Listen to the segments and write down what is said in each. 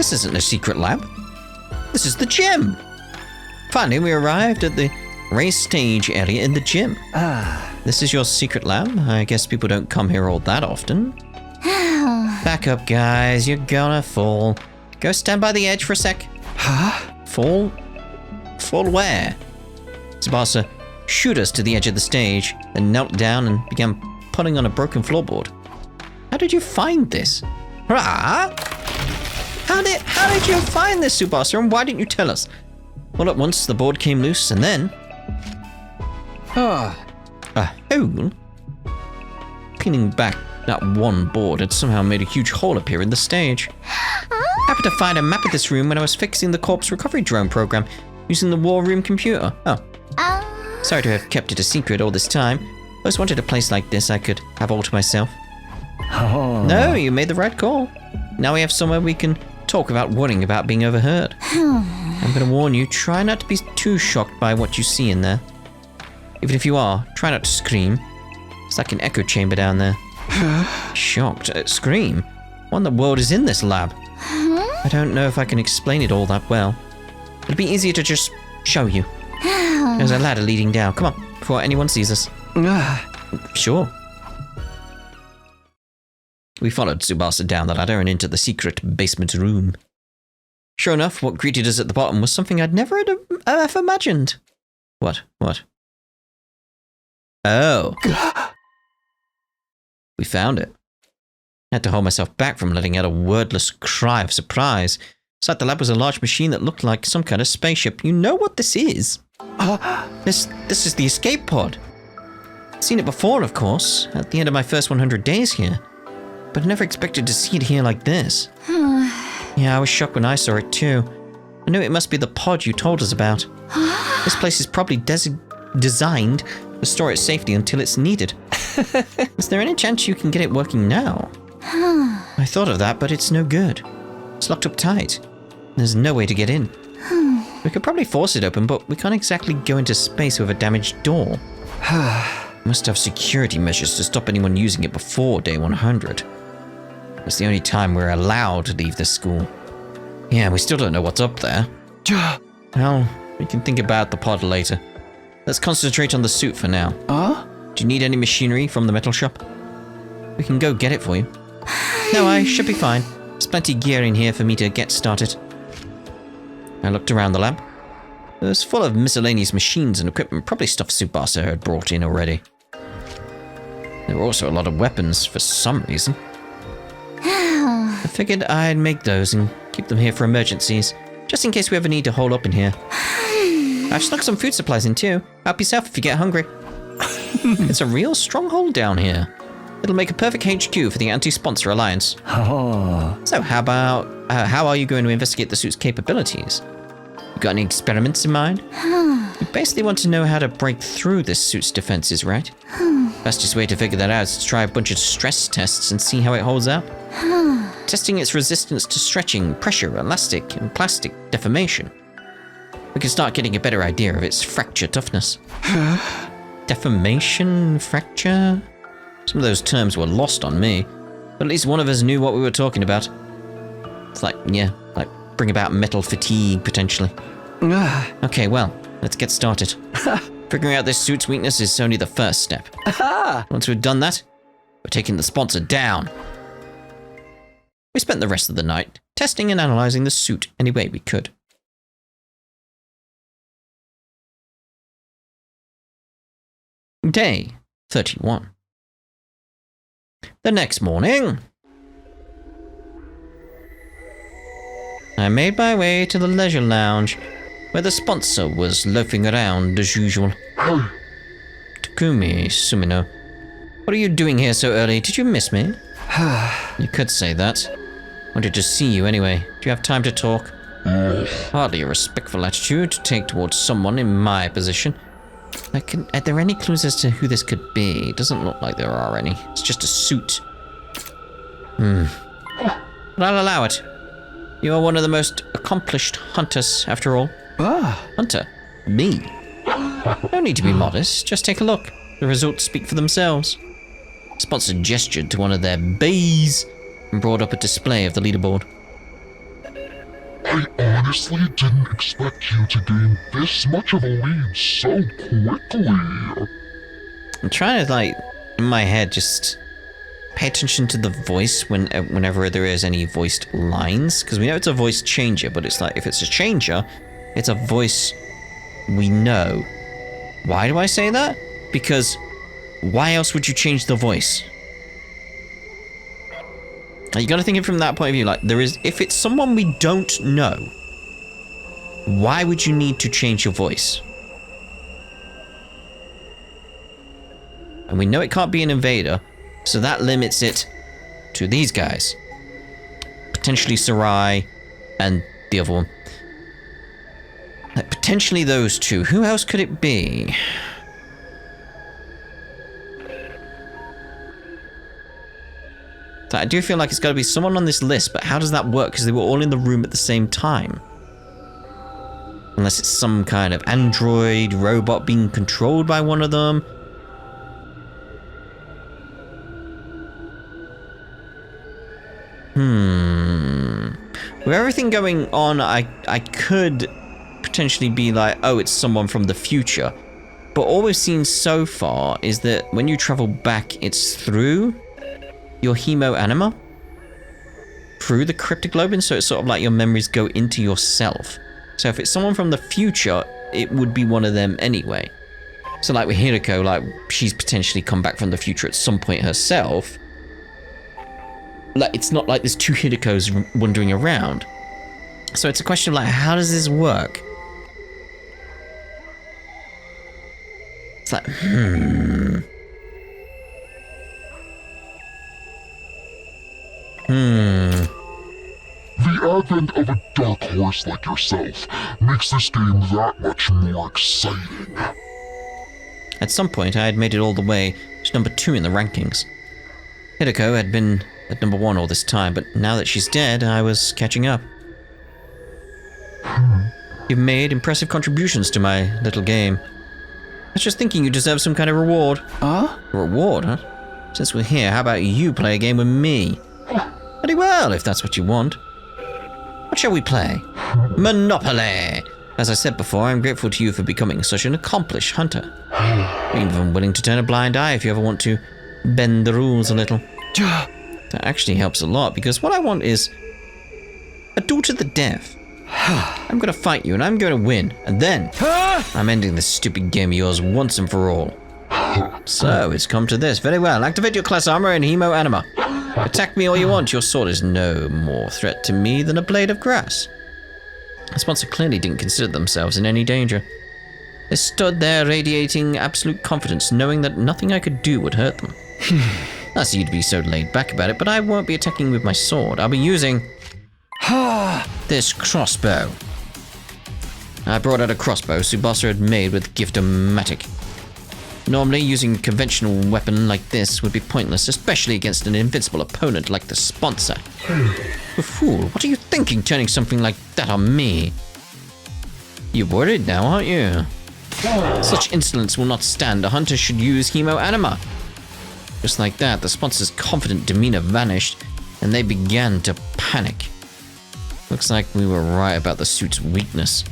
This isn't a secret lab. This is the gym. Finally, we arrived at the race stage area in the gym. This is your secret lab? I guess people don't come here all that often. Back up, guys. You're gonna fall. Go stand by the edge for a sec. Huh? Fall? Fall where? Tsubasa shooed us to the edge of the stage, then knelt down and began putting on a broken floorboard. How did you find this? Huh? How did you find this, Tsubasa, and why didn't you tell us? All at once, the board came loose, and then... a hole? Peeling back that one board had somehow made a huge hole appear in the stage. Happened to find a map of this room when I was fixing the corpse recovery drone program using the war room computer. Sorry to have kept it a secret all this time. I always wanted a place like this I could have all to myself. No, you made the right call. Now we have somewhere we can talk without worrying about being overheard. I'm going to warn you, try not to be too shocked by what you see in there. Even if you are, try not to scream. It's like an echo chamber down there. Shocked? Scream? What in the world is in this lab? I don't know if I can explain it all that well. It'd be easier to just show you. There's a ladder leading down. Come on, before anyone sees us. Sure. We followed Tsubasa down the ladder and into the secret basement room. Sure enough, what greeted us at the bottom was something I'd never ever imagined. What? Oh. We found it. I had to hold myself back from letting out a wordless cry of surprise. Inside the lab was a large machine that looked like some kind of spaceship. You know what this is? This is the escape pod. I've seen it before, of course, at the end of my first 100 days here. But I never expected to see it here like this. Yeah, I was shocked when I saw it too. I knew it must be the pod you told us about. This place is probably designed to store its safety until it's needed. Is there any chance you can get it working now? I thought of that, but it's no good. It's locked up tight. There's no way to get in. We could probably force it open, but we can't exactly go into space with a damaged door. Must have security measures to stop anyone using it before day 100. It's the only time we're allowed to leave this school. Yeah, we still don't know what's up there. Well, we can think about the pod later. Let's concentrate on the suit for now. Do you need any machinery from the metal shop? We can go get it for you. No, I should be fine. There's plenty of gear in here for me to get started. I looked around the lab. It was full of miscellaneous machines and equipment, probably stuff Tsubasa had brought in already. There were also a lot of weapons for some reason. I figured I'd make those and keep them here for emergencies, just in case we ever need to hole up in here. I've snuck some food supplies in too. Help yourself if you get hungry. It's a real stronghold down here. It'll make a perfect HQ for the Anti-Sponsor Alliance. So how are you going to investigate the suit's capabilities? You got any experiments in mind? You basically want to know how to break through this suit's defenses, right? Fastest way to figure that out is to try a bunch of stress tests and see how it holds up. Testing its resistance to stretching, pressure, elastic, and plastic deformation. We can start getting a better idea of its fracture toughness. Deformation? Fracture? Some of those terms were lost on me, but at least one of us knew what we were talking about. It's like bring about metal fatigue, potentially. Okay, well, let's get started. Figuring out this suit's weakness is only the first step. Once we've done that, we're taking the sponsor down. We spent the rest of the night testing and analyzing the suit any way we could. Day 31. The next morning, I made my way to the leisure lounge, where the sponsor was loafing around as usual. Takumi Sumino, what are you doing here so early? Did you miss me? You could say that. Wanted to see you anyway. Do you have time to talk? Hardly a respectful attitude to take towards someone in my position. Are there any clues as to who this could be? It doesn't look like there are any. It's just a suit. But I'll allow it. You are one of the most accomplished hunters, after all. Hunter? Me? No need to be modest. Just take a look. The results speak for themselves. Sponsor gestured to one of their bees and brought up a display of the leaderboard. I honestly didn't expect you to gain this much of a lead so quickly. I'm trying to, like, in my head, just pay attention to the voice whenever there is any voiced lines. Because we know it's a voice changer, but it's like, if it's a changer, it's a voice we know. Why do I say that? Because why else would you change the voice? You gotta think it from that point of view. Like, if it's someone we don't know, why would you need to change your voice? And we know it can't be an invader, so that limits it to these guys. Potentially Sarai and the other one. Like, potentially those two. Who else could it be? So I do feel like it's got to be someone on this list, but how does that work? Because they were all in the room at the same time. Unless it's some kind of android robot being controlled by one of them. With everything going on, I could potentially be like, oh, it's someone from the future. But all we've seen so far is that when you travel back, it's through your hemo anima, through the cryptoglobin, so it's sort of like your memories go into yourself. So if it's someone from the future, it would be one of them anyway. So like with Hiriko, like she's potentially come back from the future at some point herself. Like, it's not like there's two Hirikos wandering around. So it's a question of like, how does this work? It's like, The advent of a dark horse like yourself makes this game that much more exciting. At some point, I had made it all the way to number 2 in the rankings. Hiriko had been at number 1 all this time, but now that she's dead, I was catching up. You've made impressive contributions to my little game. I was just thinking you deserve some kind of reward. Reward, huh? Since we're here, how about you play a game with me? Very well, if that's what you want. What shall we play? Monopoly! As I said before, I'm grateful to you for becoming such an accomplished hunter. I'm even willing to turn a blind eye if you ever want to bend the rules a little. That actually helps a lot, because what I want is a duel to the death. I'm going to fight you, and I'm going to win. And then, I'm ending this stupid game of yours once and for all. So, it's come to this. Very well. Activate your class armor and hemo anima. Attack me all you want. Your sword is no more threat to me than a blade of grass. The sponsor clearly didn't consider themselves in any danger. They stood there radiating absolute confidence, knowing that nothing I could do would hurt them. I see you'd be so laid back about it, but I won't be attacking with my sword. I'll be using this crossbow. I brought out a crossbow Tsubasa had made with Gift-O-Matic. Normally, using a conventional weapon like this would be pointless, especially against an invincible opponent like the sponsor. You fool, what are you thinking turning something like that on me? You're worried now, aren't you? Such insolence will not stand. A hunter should use hemo anima. Just like that, the sponsor's confident demeanor vanished, and they began to panic. Looks like we were right about the suit's weakness.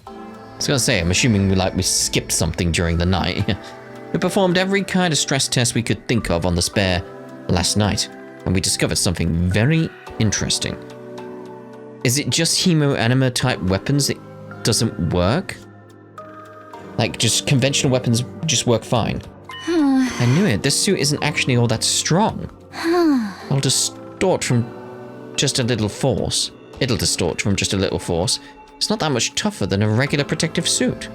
I was gonna say, I'm assuming we skipped something during the night. We performed every kind of stress test we could think of on the spare last night, and we discovered something very interesting. Is it just hemo anima type weapons that doesn't work? Like, just conventional weapons just work fine? I knew it. This suit isn't actually all that strong. It'll distort from just a little force. It's not that much tougher than a regular protective suit.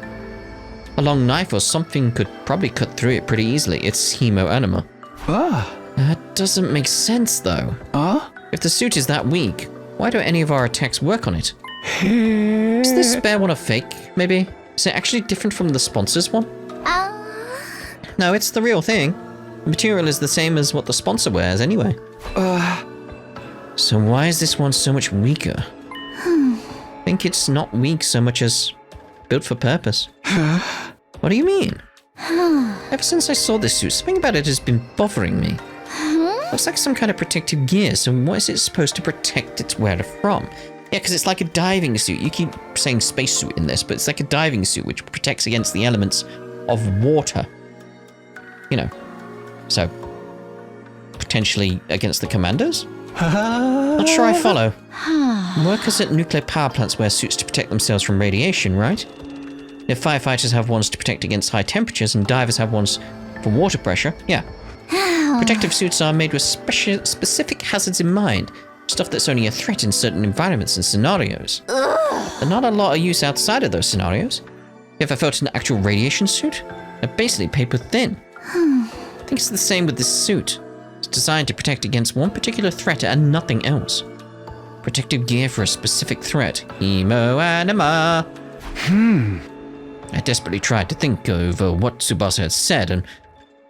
A long knife or something could probably cut through it pretty easily. It's hemo anima. That doesn't make sense, though. If the suit is that weak, why don't any of our attacks work on it? Is this spare one a fake, maybe? Is it actually different from the sponsor's one? No, it's the real thing. The material is the same as what the sponsor wears anyway. So why is this one so much weaker? I think it's not weak so much as built for purpose. What do you mean? Ever since I saw this suit, something about it has been bothering me. Looks like some kind of protective gear, so what is it supposed to protect its wearer from? Yeah, because it's like a diving suit. You keep saying spacesuit in this, but it's like a diving suit which protects against the elements of water. You know, so potentially against the commandos? Not sure I follow. Workers at nuclear power plants wear suits to protect themselves from radiation, right? If firefighters have ones to protect against high temperatures and divers have ones for water pressure, yeah. Protective suits are made with specific hazards in mind. Stuff that's only a threat in certain environments and scenarios. But not a lot of use outside of those scenarios. You ever felt an actual radiation suit? They're basically paper thin. I think it's the same with this suit. It's designed to protect against one particular threat and nothing else. Protective gear for a specific threat. Hemo anima. I desperately tried to think over what Tsubasa had said and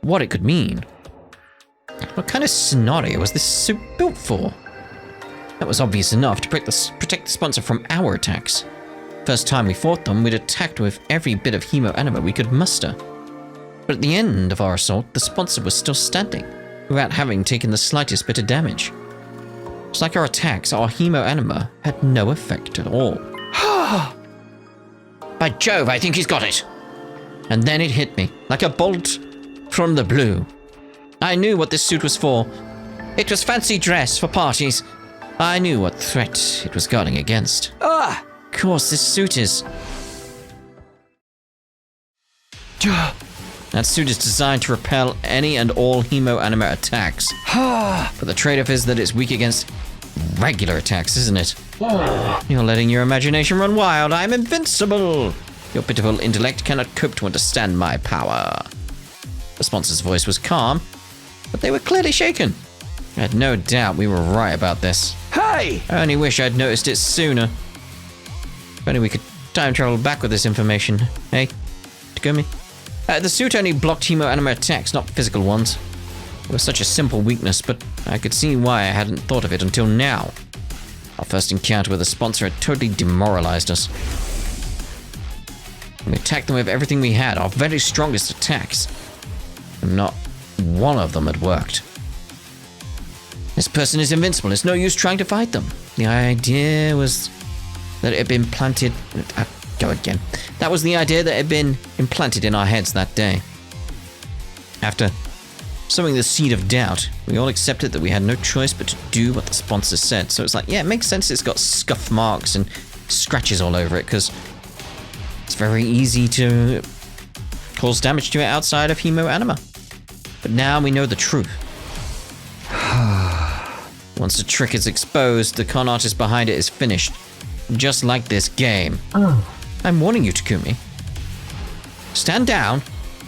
what it could mean. What kind of scenario was this suit built for? That was obvious enough to protect the sponsor from our attacks. First time we fought them, we'd attacked with every bit of hemo anima we could muster. But at the end of our assault, the sponsor was still standing, without having taken the slightest bit of damage. It's like our attacks, our hemo anima had no effect at all. By Jove, I think he's got it! And then it hit me, like a bolt from the blue. I knew what this suit was for. It was fancy dress for parties. I knew what threat it was guarding against. Of course, this suit is... That suit is designed to repel any and all hemo anima attacks. But the trade-off is that it's weak against regular attacks, isn't it? You're letting your imagination run wild. I'm invincible. Your pitiful intellect cannot cope to understand my power. The sponsor's voice was calm, but they were clearly shaken. I had no doubt we were right about this. Hey! I only wish I'd noticed it sooner. If only we could time travel back with this information. Hey, Takumi? The suit only blocked hemo anima attacks, not physical ones. It was such a simple weakness, but I could see why I hadn't thought of it until now. Our first encounter with the sponsor had totally demoralized us. We attacked them with everything we had, our very strongest attacks. And not one of them had worked. This person is invincible. It's no use trying to fight them. The idea was that it had been planted... Go again. That was the idea that had been implanted in our heads that day. After sowing the seed of doubt, we all accepted that we had no choice but to do what the sponsor said. So it's like, yeah, it makes sense it's got scuff marks and scratches all over it, because it's very easy to cause damage to it outside of hemo anima. But now we know the truth. Once the trick is exposed, the con artist behind it is finished. Just like this game. I'm warning you, Takumi. Stand down,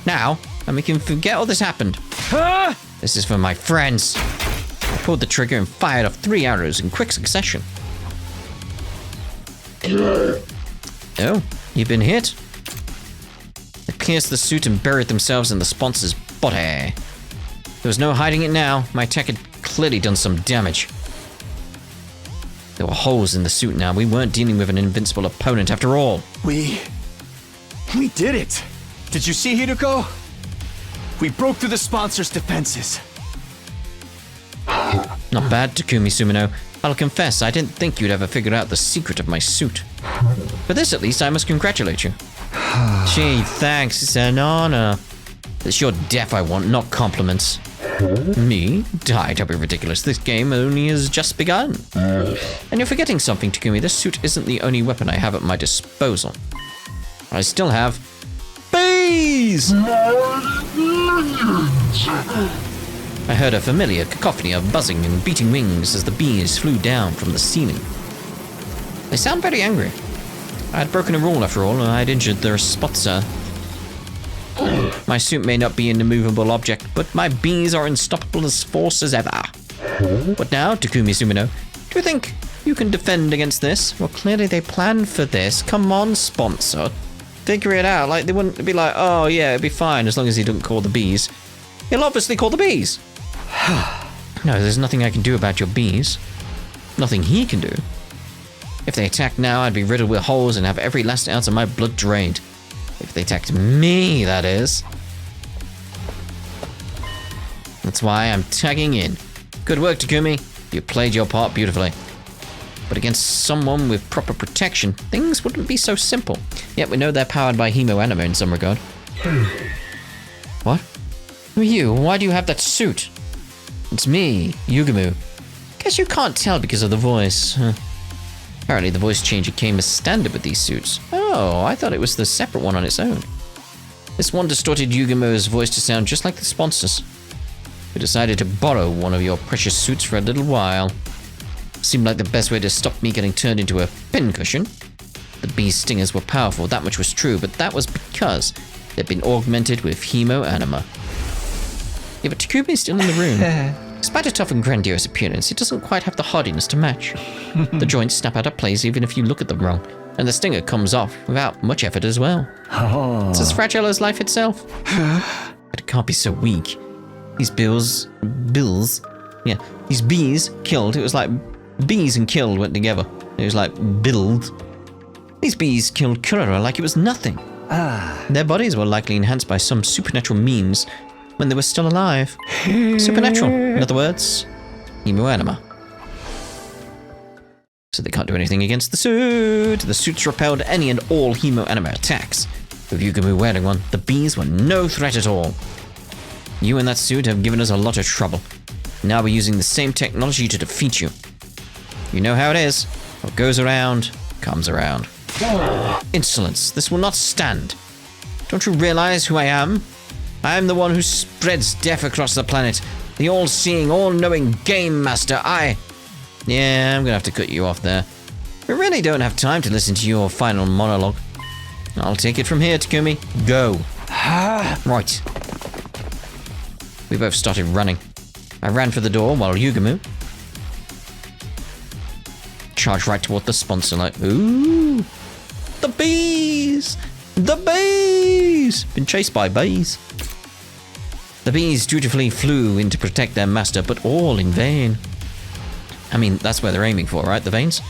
now, and we can forget all this happened. This is for my friends. I pulled the trigger and fired off 3 arrows in quick succession. Oh, you've been hit? They pierced the suit and buried themselves in the sponsor's body. There was no hiding it now. My attack had clearly done some damage. There were holes in the suit now. We weren't dealing with an invincible opponent after all. We did it! Did you see, Hiruko? We broke through the sponsor's defenses. Not bad, Takumi Sumino. I'll confess, I didn't think you'd ever figured out the secret of my suit. For this, at least, I must congratulate you. Gee, thanks. It's an honor. It's your death I want, not compliments. Me? Don't be ridiculous. This game only has just begun. And you're forgetting something, Takumi. This suit isn't the only weapon I have at my disposal. I still have... bees! I heard a familiar cacophony of buzzing and beating wings as the bees flew down from the ceiling. They sound very angry. I had broken a rule after all, and I had injured their sponsor. My suit may not be an immovable object, but my bees are unstoppable as force as ever. What now, Takumi Sumino? Do you think you can defend against this? Well, clearly they planned for this. Come on, sponsor. Figure it out. Like, they wouldn't be like, oh yeah, it'd be fine as long as he doesn't call the bees. He'll obviously call the bees. No, there's nothing I can do about your bees. Nothing he can do. If they attacked now, I'd be riddled with holes and have every last ounce of my blood drained. If they attacked me, that is. That's why I'm tagging in. Good work, Takumi. You played your part beautifully. But against someone with proper protection, things wouldn't be so simple. Yet we know they're powered by hemoanima in some regard. What? Who are you? Why do you have that suit? It's me, Yugumu. Guess you can't tell because of the voice. Huh. Apparently the voice changer came as standard with these suits. Oh, I thought it was the separate one on its own. This one distorted Yugumu's voice to sound just like the sponsors. We decided to borrow one of your precious suits for a little while. Seemed like the best way to stop me getting turned into a pincushion. The bee's stingers were powerful, that much was true, but that was because they'd been augmented with hemoanima. Yeah, but Takumi's still in the room. Despite a tough and grandiose appearance, it doesn't quite have the hardiness to match. The joints snap out of place even if you look at them wrong, and the stinger comes off without much effort as well. Oh. It's as fragile as life itself. But it can't be so weak. These these bees killed, it was like bees and killed went together. It was like build. These bees killed Kurara like it was nothing. Their bodies were likely enhanced by some supernatural means when they were still alive. Supernatural, in other words, hemoanima. So they can't do anything against the suit. The suits repelled any and all hemoanima attacks. With Yugumu wearing one, the bees were no threat at all. You and that suit have given us a lot of trouble. Now we're using the same technology to defeat you. You know how it is. What goes around, comes around. Insolence, this will not stand. Don't you realize who I am? I am the one who spreads death across the planet. The all-seeing, all-knowing Game Master. Yeah, I'm gonna have to cut you off there. We really don't have time to listen to your final monologue. I'll take it from here, Takumi. Go. Right. We both started running. I ran for the door while Yugumu charged right toward the sponsor like, ooh, the bees! The bees! Been chased by bees. The bees dutifully flew in to protect their master, but all in vain. I mean, that's where they're aiming for, right? The veins?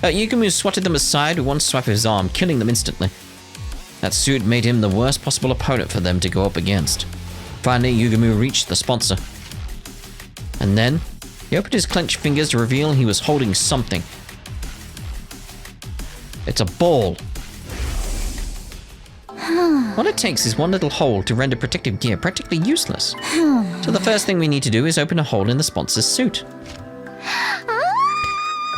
Yugumu swatted them aside with one swipe of his arm, killing them instantly. That suit made him the worst possible opponent for them to go up against. Finally, Yugumu reached the sponsor. And then, he opened his clenched fingers to reveal he was holding something. It's a ball. All it takes is one little hole to render protective gear practically useless. So the first thing we need to do is open a hole in the sponsor's suit.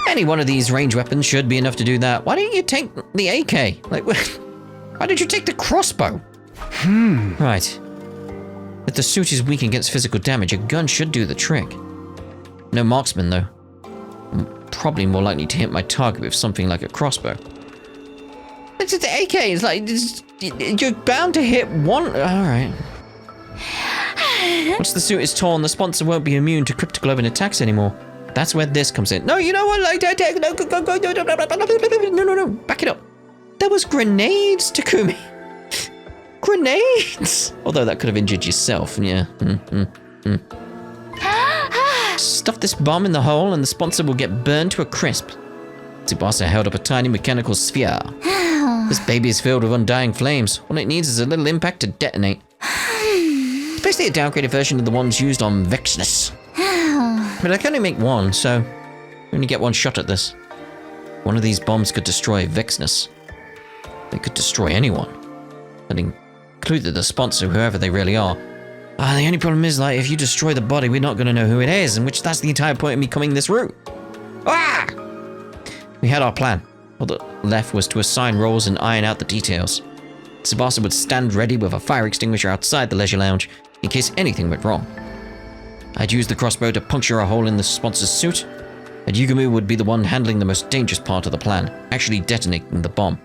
Any one of these range weapons should be enough to do that. Why don't you take the AK? Like, why did you take the crossbow? Right. If the suit is weak against physical damage, a gun should do the trick. No marksman, though. I'm probably more likely to hit my target with something like a crossbow. It's the AK. It's like, you're bound to hit one. Alright. Once the suit is torn, the sponsor won't be immune to cryptoglobin attacks anymore. That's where this comes in. No, you know what? Like, no. Back it up. There was grenades, Takumi. Grenades! Although that could have injured yourself, yeah. Stuff this bomb in the hole and the sponsor will get burned to a crisp. Tsubasa held up a tiny mechanical sphere. This baby is filled with undying flames. All it needs is a little impact to detonate. It's basically a downgraded version of the ones used on Vexnus. But I can only make one, so we only get one shot at this. One of these bombs could destroy Vexnus. They could destroy anyone. That included the sponsor, whoever they really are. The only problem is, like, if you destroy the body, we're not going to know who it is, and that's the entire point of me coming this route. We had our plan. All that left was to assign roles and iron out the details. Tsubasa would stand ready with a fire extinguisher outside the leisure lounge in case anything went wrong. I'd use the crossbow to puncture a hole in the sponsor's suit, and Yugumu would be the one handling the most dangerous part of the plan, actually detonating the bomb.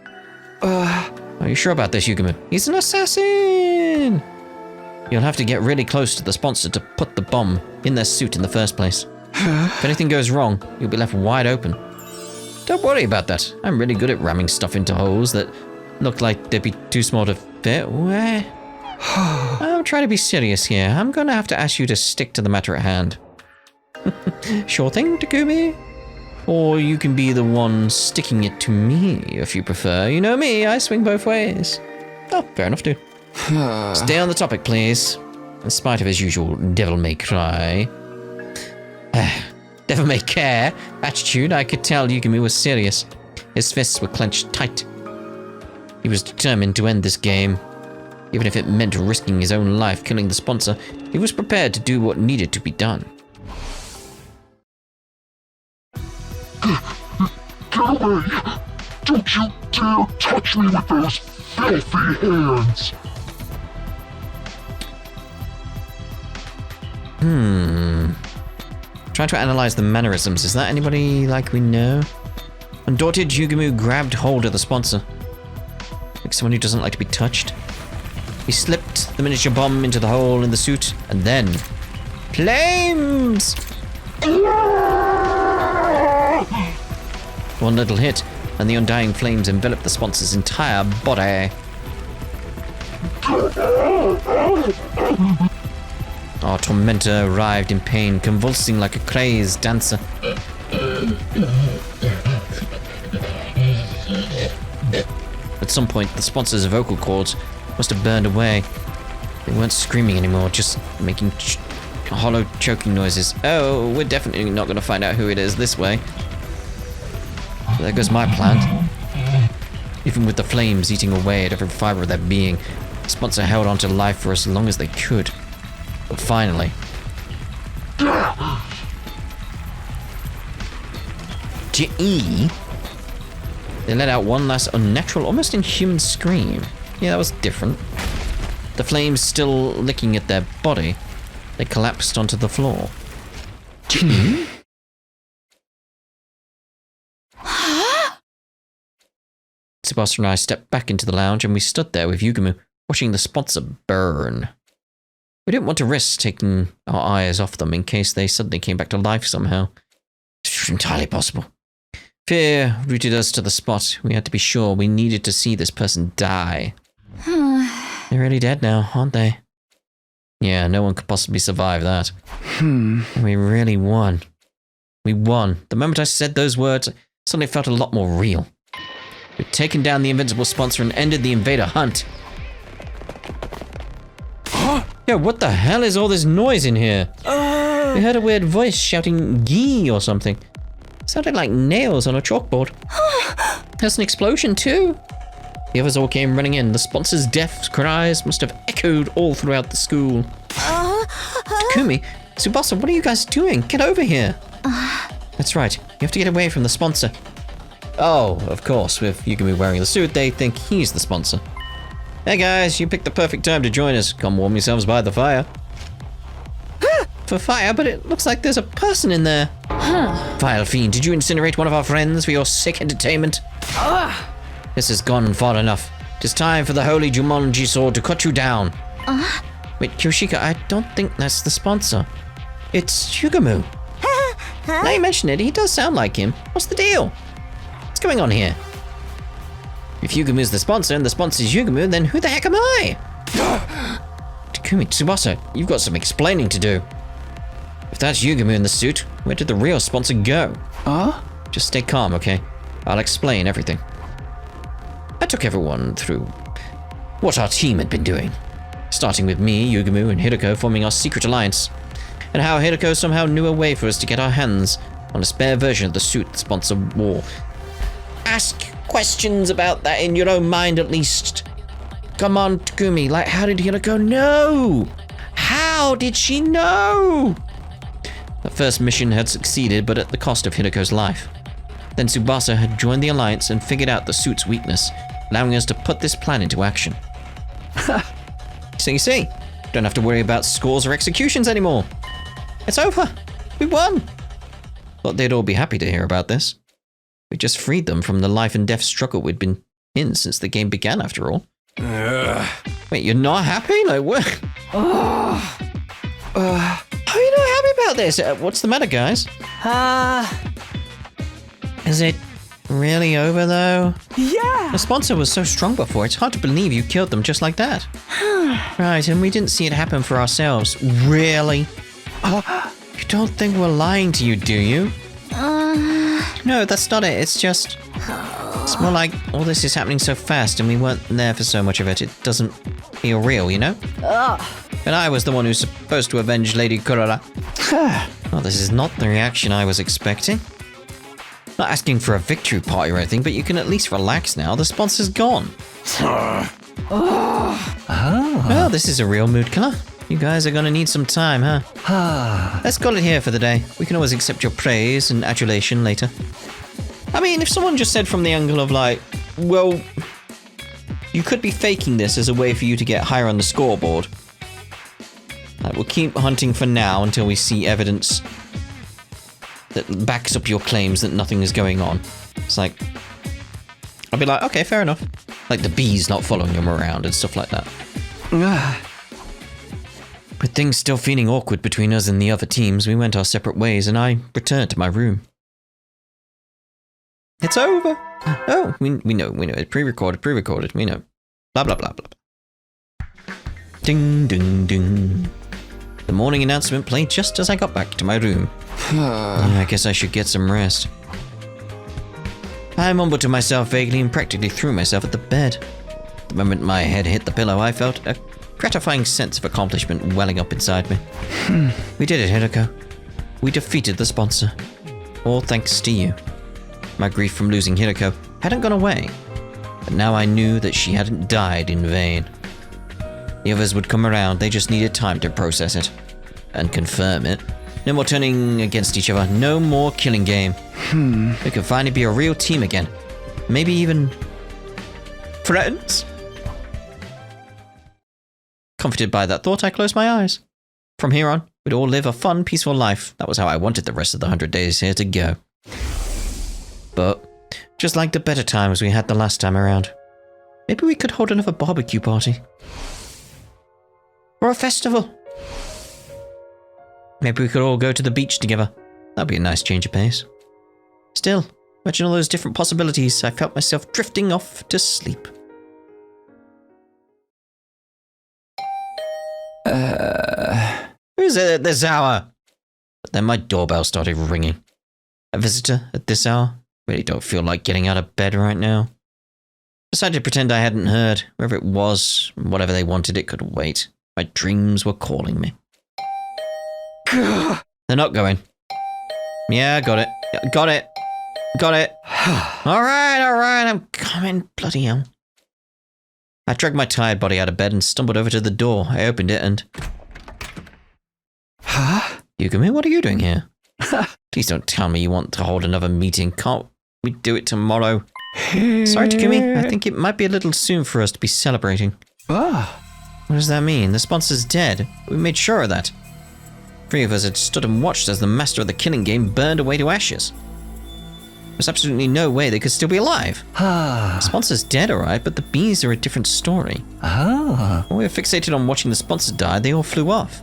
Are you sure about this, Yugumu? He's an assassin! You'll have to get really close to the sponsor to put the bomb in their suit in the first place. If anything goes wrong, you'll be left wide open. Don't worry about that. I'm really good at ramming stuff into holes that look like they'd be too small to fit. I'm trying to be serious here. I'm gonna have to ask you to stick to the matter at hand. Sure thing, Takumi? Or you can be the one sticking it to me, if you prefer. You know me, I swing both ways. Oh, fair enough, too. Stay on the topic, please. In spite of his usual devil-may-cry. Devil may care attitude. I could tell Yugami was serious. His fists were clenched tight. He was determined to end this game. Even if it meant risking his own life killing the sponsor, he was prepared to do what needed to be done. Get away! Don't you dare touch me with those filthy hands! Try to analyze the mannerisms. Is that anybody like we know? Undaunted, Yugami grabbed hold of the sponsor. Like someone who doesn't like to be touched. He slipped the miniature bomb into the hole in the suit, and then... Flames! One little hit, and the undying flames enveloped the sponsor's entire body. Our tormentor arrived in pain, convulsing like a crazed dancer. At some point, the sponsor's vocal cords must have burned away. They weren't screaming anymore, just making hollow choking noises. Oh, we're definitely not going to find out who it is this way. So there goes my plan. Even with the flames eating away at every fiber of their being, the sponsor held on to life for as long as they could. But finally... G.E. They let out one last unnatural, almost inhuman scream. Yeah, that was different. The flames still licking at their body, they collapsed onto the floor. G.E.? Tsubasa and I stepped back into the lounge and we stood there with Yugami, watching the sponsor burn. We didn't want to risk taking our eyes off them in case they suddenly came back to life somehow. It's entirely possible. Fear rooted us to the spot. We had to be sure we needed to see this person die. They're really dead now, aren't they? Yeah, no one could possibly survive that. And we really won. We won. The moment I said those words, it suddenly felt a lot more real. We'd taken down the invincible sponsor and ended the invader hunt. Yo, what the hell is all this noise in here? We heard a weird voice shouting "Gee" or something. It sounded like nails on a chalkboard. There's an explosion too. The others all came running in. The sponsor's deaf cries must have echoed all throughout the school. Takumi, Tsubasa, what are you guys doing? Get over here. That's right. You have to get away from the sponsor. Oh, of course. With Yugami wearing the suit, they think he's the sponsor. Hey guys, you picked the perfect time to join us. Come warm yourselves by the fire. For fire, but it looks like there's a person in there. Vile fiend, did you incinerate one of our friends for your sick entertainment? This has gone far enough. It is time for the holy Jumanji sword to cut you down. Wait, Kyoshika, I don't think that's the sponsor. It's Yugamu. Now you mention it, he does sound like him. What's the deal? What's going on here? If Yugamu's the sponsor and the sponsor's Yugamu, then who the heck am I? Takumi, Tsubasa, you've got some explaining to do. If that's Yugamu in the suit, where did the real sponsor go? Just stay calm, okay? I'll explain everything. I took everyone through what our team had been doing. Starting with me, Yugamu, and Hideko forming our secret alliance. And how Hideko somehow knew a way for us to get our hands on a spare version of the suit the sponsor wore. Ask questions about that in your own mind at least. Come on, Takumi, like how did Hideko know? How did she know? The first mission had succeeded, but at the cost of Hideko's life. Then Tsubasa had joined the alliance and figured out the suit's weakness, allowing us to put this plan into action. So you see, don't have to worry about scores or executions anymore. It's over. We won. Thought they'd all be happy to hear about this. We just freed them from the life and death struggle we'd been in since the game began, after all. Wait, you're not happy? Like, what? How are you not happy about this? What's the matter, guys? Is it really over, though? Yeah! The sponsor was so strong before, it's hard to believe you killed them just like that. Right, and we didn't see it happen for ourselves. Really? You don't think we're lying to you, do you? No, that's not it. It's just... It's more like all this is happening so fast and we weren't there for so much of it. It doesn't feel real, you know? But I was the one who's supposed to avenge Lady Kurara. Well, this is not the reaction I was expecting. Not asking for a victory party or anything, but you can at least relax now. The sponsor's gone. Well, this is a real mood killer. You guys are gonna need some time, huh? Let's call it here for the day. We can always accept your praise and adulation later. I mean, if someone just said from the angle of like, well, you could be faking this as a way for you to get higher on the scoreboard. Like, we'll keep hunting for now until we see evidence that backs up your claims that nothing is going on. It's like, I'll be like, okay, fair enough. Like the bees not following him around and stuff like that. With things still feeling awkward between us and the other teams, we went our separate ways and I returned to my room. It's over. Oh, we know. It's pre-recorded, we know. Blah, blah, blah, blah. Ding, ding, ding. The morning announcement played just as I got back to my room. I guess I should get some rest. I mumbled to myself vaguely and practically threw myself at the bed. The moment my head hit the pillow, I felt a gratifying sense of accomplishment welling up inside me. We did it, Hideko. We defeated the sponsor. All thanks to you. My grief from losing Hideko hadn't gone away, but now I knew that she hadn't died in vain. The others would come around, they just needed time to process it. And confirm it. No more turning against each other, no more killing game. We could finally be a real team again. Maybe even friends? Comforted by that thought, I closed my eyes. From here on, we'd all live a fun, peaceful life. That was how I wanted the rest of the 100 days here to go. But, just like the better times we had the last time around, maybe we could hold another barbecue party. Or a festival. Maybe we could all go to the beach together. That'd be a nice change of pace. Still, imagine all those different possibilities. I felt myself drifting off to sleep. Who's it at this hour? But then my doorbell started ringing. A visitor at this hour? Really don't feel like getting out of bed right now. Decided to pretend I hadn't heard. Wherever it was, whatever they wanted, it could wait. My dreams were calling me. They're not going. Yeah, got it. Got it. Alright, I'm coming. Bloody hell. I dragged my tired body out of bed and stumbled over to the door. I opened it and... Yugami, what are you doing here? Please don't tell me you want to hold another meeting. Can't we do it tomorrow? Sorry, Takumi. I think it might be a little soon for us to be celebrating. What does that mean? The sponsor's dead. We made sure of that. 3 of us had stood and watched as the master of the killing game burned away to ashes. There's absolutely no way they could still be alive. The sponsor's dead, alright, but the bees are a different story. When we were fixated on watching the sponsor die, they all flew off.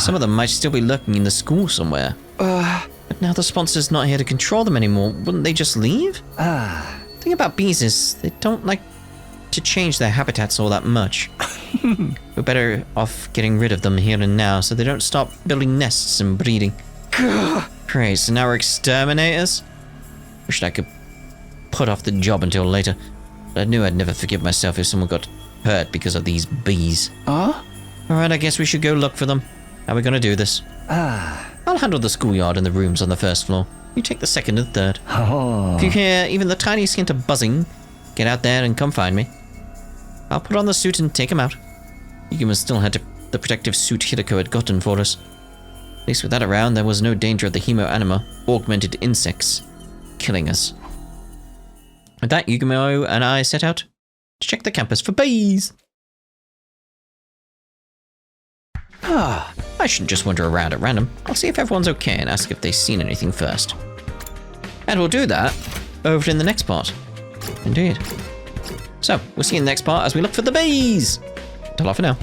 Some of them might still be lurking in the school somewhere. But now the sponsor's not here to control them anymore, wouldn't they just leave? The thing about bees is, they don't like to change their habitats all that much. We're better off getting rid of them here and now so they don't stop building nests and breeding. Great, so now we're exterminators? Wished I could put off the job until later, but I knew I'd never forgive myself if someone got hurt because of these bees. Alright, I guess we should go look for them. How are we gonna do this? I'll handle the schoolyard and the rooms on the first floor. You take the second and third. If you hear even the tiniest hint of buzzing, get out there and come find me. I'll put on the suit and take him out. Yugima still had the protective suit Hideko had gotten for us. At least with that around, there was no danger of the hemo anima, augmented insects, killing us. With that, Yugima and I set out to check the campus for bees. I shouldn't just wander around at random. I'll see if everyone's okay and ask if they've seen anything first. And we'll do that over in the next part. Indeed. So, we'll see you in the next part as we look for the bees. Ta-ra for now.